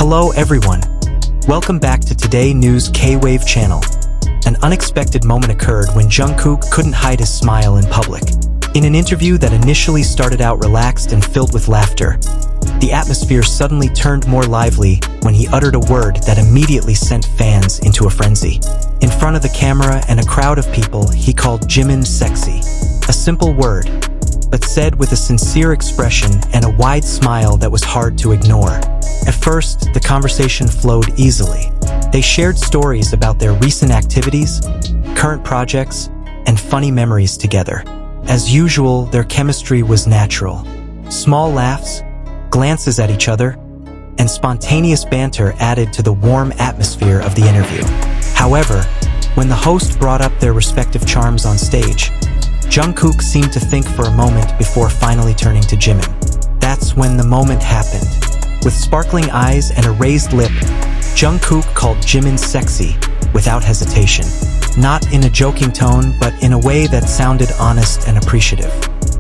Hello everyone. Welcome back to Today News K-Wave channel. An unexpected moment occurred when Jungkook couldn't hide his smile in public. In an interview that initially started out relaxed and filled with laughter, the atmosphere suddenly turned more lively when he uttered a word that immediately sent fans into a frenzy. In front of the camera and a crowd of people, he called Jimin sexy. A simple word, but said with a sincere expression and a wide smile that was hard to ignore. At first, the conversation flowed easily. They shared stories about their recent activities, current projects, and funny memories together. As usual, their chemistry was natural. Small laughs, glances at each other, and spontaneous banter added to the warm atmosphere of the interview. However, when the host brought up their respective charms on stage, Jungkook seemed to think for a moment before finally turning to Jimin. That's when the moment happened. With sparkling eyes and a raised lip, Jungkook called Jimin sexy without hesitation. Not in a joking tone, but in a way that sounded honest and appreciative.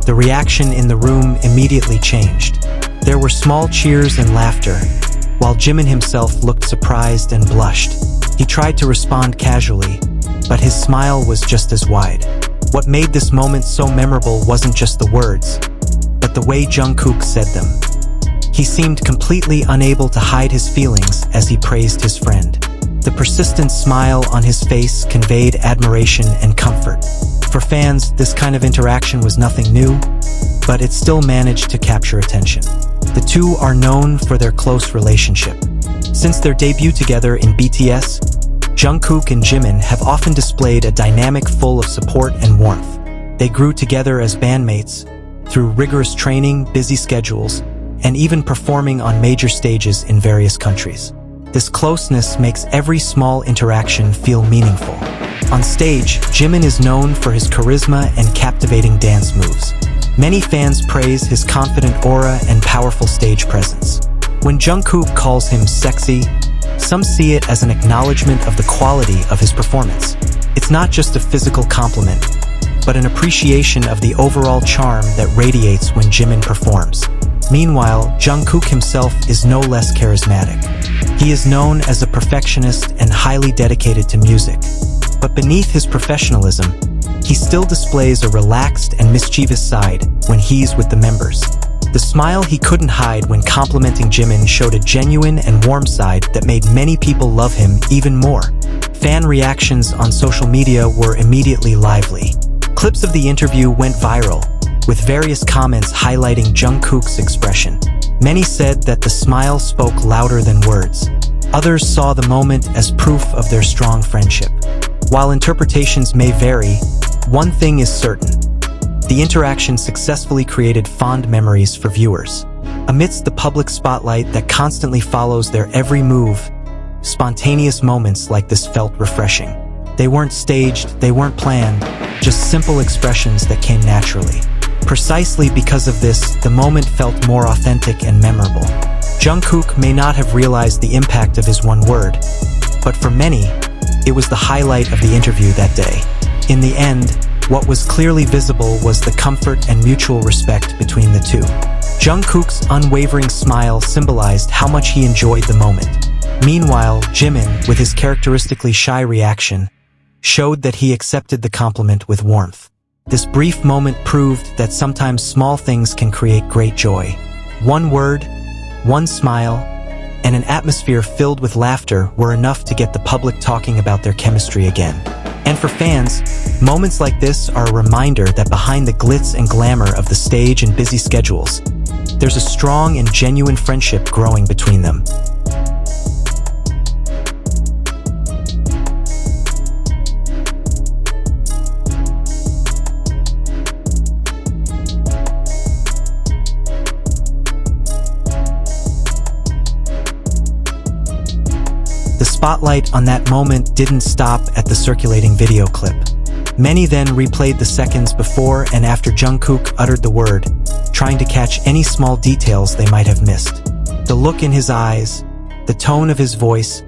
The reaction in the room immediately changed. There were small cheers and laughter, while Jimin himself looked surprised and blushed. He tried to respond casually, but his smile was just as wide. What made this moment so memorable wasn't just the words, but the way Jungkook said them. He seemed completely unable to hide his feelings as he praised his friend. The persistent smile on his face conveyed admiration and comfort. For fans, this kind of interaction was nothing new, but it still managed to capture attention. The two are known for their close relationship. Since their debut together in BTS, Jungkook and Jimin have often displayed a dynamic full of support and warmth. They grew together as bandmates, through rigorous training, busy schedules, and even performing on major stages in various countries. This closeness makes every small interaction feel meaningful. On stage, Jimin is known for his charisma and captivating dance moves. Many fans praise his confident aura and powerful stage presence. When Jungkook calls him sexy, some see it as an acknowledgement of the quality of his performance. It's not just a physical compliment, but an appreciation of the overall charm that radiates when Jimin performs. Meanwhile, Jungkook himself is no less charismatic. He is known as a perfectionist and highly dedicated to music. But beneath his professionalism, he still displays a relaxed and mischievous side when he's with the members. The smile he couldn't hide when complimenting Jimin showed a genuine and warm side that made many people love him even more. Fan reactions on social media were immediately lively. Clips of the interview went viral, with various comments highlighting Jungkook's expression. Many said that the smile spoke louder than words. Others saw the moment as proof of their strong friendship. While interpretations may vary, one thing is certain. The interaction successfully created fond memories for viewers. Amidst the public spotlight that constantly follows their every move, spontaneous moments like this felt refreshing. They weren't staged, they weren't planned, just simple expressions that came naturally. Precisely because of this, the moment felt more authentic and memorable. Jungkook may not have realized the impact of his one word, but for many, it was the highlight of the interview that day. In the end, what was clearly visible was the comfort and mutual respect between the two. Jungkook's unwavering smile symbolized how much he enjoyed the moment. Meanwhile, Jimin, with his characteristically shy reaction, showed that he accepted the compliment with warmth. This brief moment proved that sometimes small things can create great joy. One word, one smile, and an atmosphere filled with laughter were enough to get the public talking about their chemistry again. And for fans, moments like this are a reminder that behind the glitz and glamour of the stage and busy schedules, there's a strong and genuine friendship growing between them. The spotlight on that moment didn't stop at the circulating video clip. Many then replayed the seconds before and after Jungkook uttered the word, trying to catch any small details they might have missed. The look in his eyes, the tone of his voice,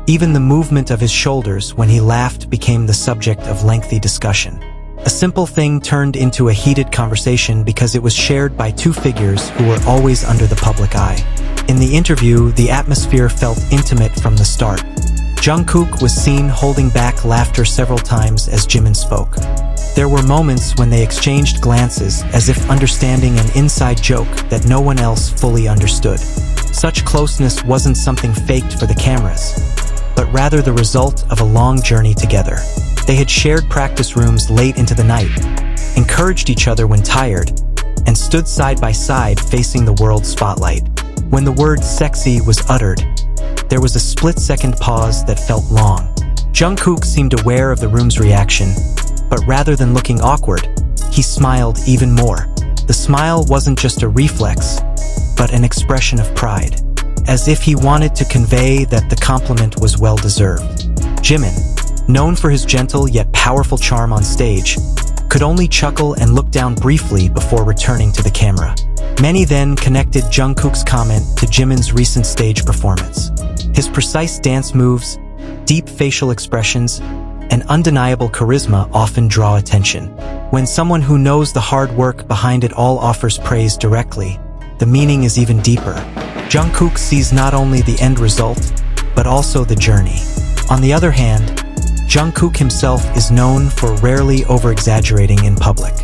even the movement of his shoulders when he laughed became the subject of lengthy discussion. A simple thing turned into a heated conversation because it was shared by two figures who were always under the public eye. In the interview, the atmosphere felt intimate from the start. Jungkook was seen holding back laughter several times as Jimin spoke. There were moments when they exchanged glances as if understanding an inside joke that no one else fully understood. Such closeness wasn't something faked for the cameras, but rather the result of a long journey together. They had shared practice rooms late into the night, encouraged each other when tired, and stood side by side facing the world's spotlight. When the word sexy was uttered, there was a split-second pause that felt long. Jungkook seemed aware of the room's reaction, but rather than looking awkward, he smiled even more. The smile wasn't just a reflex, but an expression of pride, as if he wanted to convey that the compliment was well-deserved. Jimin, known for his gentle yet powerful charm on stage, could only chuckle and look down briefly before returning to the camera. Many then connected Jungkook's comment to Jimin's recent stage performance. His precise dance moves, deep facial expressions, and undeniable charisma often draw attention. When someone who knows the hard work behind it all offers praise directly, the meaning is even deeper. Jungkook sees not only the end result, but also the journey. On the other hand, Jungkook himself is known for rarely over-exaggerating in public.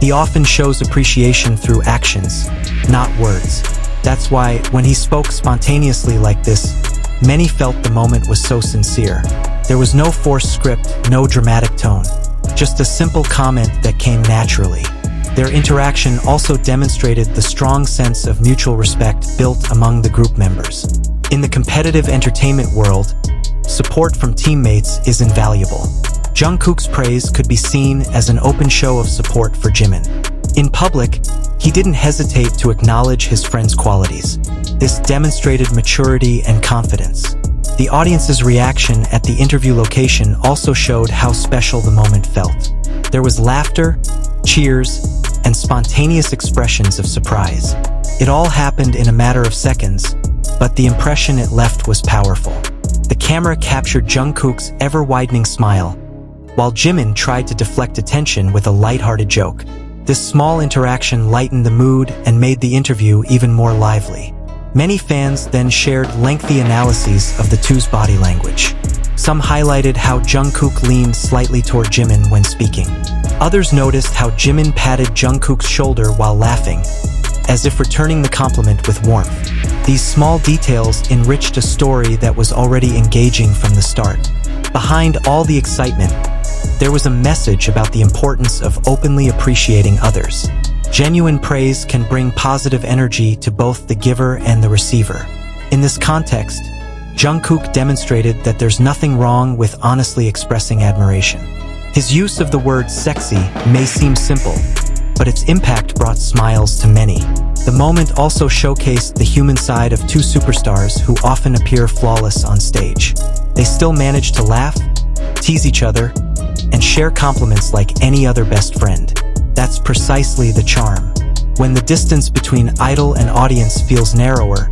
He often shows appreciation through actions, not words. That's why, when he spoke spontaneously like this, many felt the moment was so sincere. There was no forced script, no dramatic tone, just a simple comment that came naturally. Their interaction also demonstrated the strong sense of mutual respect built among the group members. In the competitive entertainment world, support from teammates is invaluable. Jungkook's praise could be seen as an open show of support for Jimin. In public, he didn't hesitate to acknowledge his friend's qualities. This demonstrated maturity and confidence. The audience's reaction at the interview location also showed how special the moment felt. There was laughter, cheers, and spontaneous expressions of surprise. It all happened in a matter of seconds, but the impression it left was powerful. The camera captured Jungkook's ever-widening smile, while Jimin tried to deflect attention with a lighthearted joke. This small interaction lightened the mood and made the interview even more lively. Many fans then shared lengthy analyses of the two's body language. Some highlighted how Jungkook leaned slightly toward Jimin when speaking. Others noticed how Jimin patted Jungkook's shoulder while laughing, as if returning the compliment with warmth. These small details enriched a story that was already engaging from the start. Behind all the excitement, there was a message about the importance of openly appreciating others. Genuine praise can bring positive energy to both the giver and the receiver. In this context, Jungkook demonstrated that there's nothing wrong with honestly expressing admiration. His use of the word sexy may seem simple, but its impact brought smiles to many. The moment also showcased the human side of two superstars who often appear flawless on stage. They still manage to laugh, tease each other, and share compliments like any other best friend. That's precisely the charm. When the distance between idol and audience feels narrower,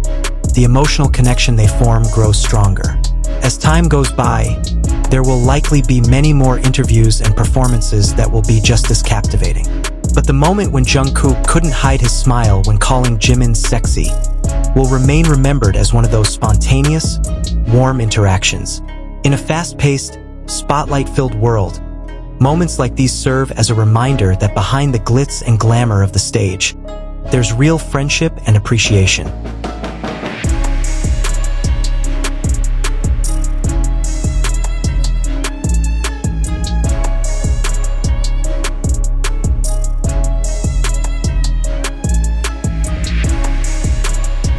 the emotional connection they form grows stronger. As time goes by, there will likely be many more interviews and performances that will be just as captivating. But the moment when Jungkook couldn't hide his smile when calling Jimin sexy will remain remembered as one of those spontaneous, warm interactions. In a fast-paced, spotlight-filled world, moments like these serve as a reminder that behind the glitz and glamour of the stage, there's real friendship and appreciation.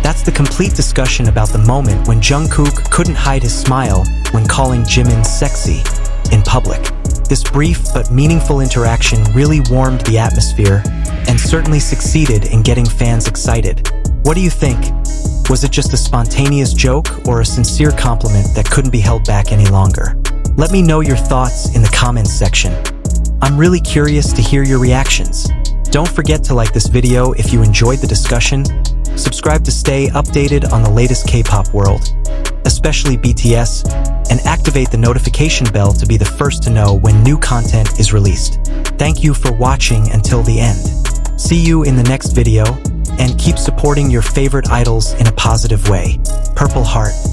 That's the complete discussion about the moment when Jungkook couldn't hide his smile when calling Jimin sexy in public. This brief but meaningful interaction really warmed the atmosphere and certainly succeeded in getting fans excited. What do you think? Was it just a spontaneous joke or a sincere compliment that couldn't be held back any longer? Let me know your thoughts in the comments section. I'm really curious to hear your reactions. Don't forget to like this video if you enjoyed the discussion, subscribe to stay updated on the latest K-pop world, especially BTS, and activate the notification bell to be the first to know when new content is released. Thank you for watching until the end. See you in the next video, and keep supporting your favorite idols in a positive way. Purple Heart.